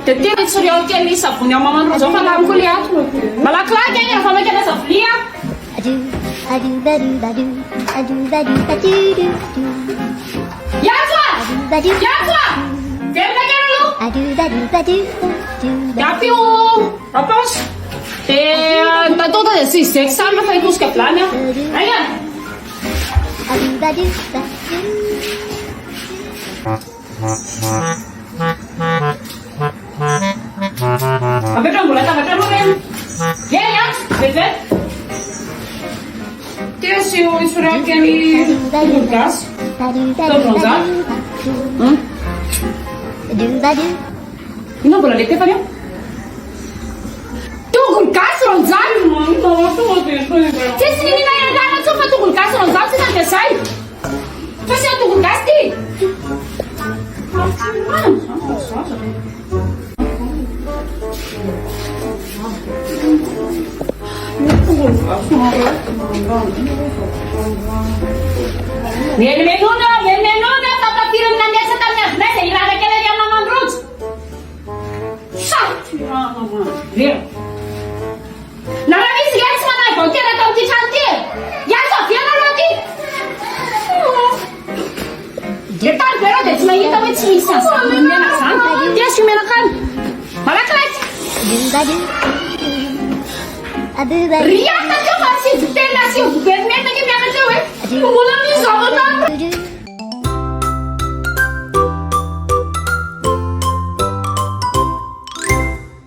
Tetê surya kely savony mamandro zao fa lamy koa le ato malakilaky agny rehefa makena zavolia yato verina kely aloha yapio rapansy de natao ta de tsy izy zeky samy fa itosika vilany aia apetra mbola tabatra aloha reny eny a vetivety ty asio isorako any tongolo gasy taobronzato ino mbola le tefany eo tongolo gasy ronjany tsisy nininairandana tso fa tongolo gasy ronzato tsy nampiasay fa sia tongolo gasy ty Menmenona tatapirin nandiyan sa tanya na sa ilala kaya niya naman roots. Shut! Narami si Yanis manay ko kaya natawag si Chanti. Yanis, yan na roti. Getan pero dets may ito with Jesus. Yes, kuminakan. Malaklat. Riyak na siya kasi tena siya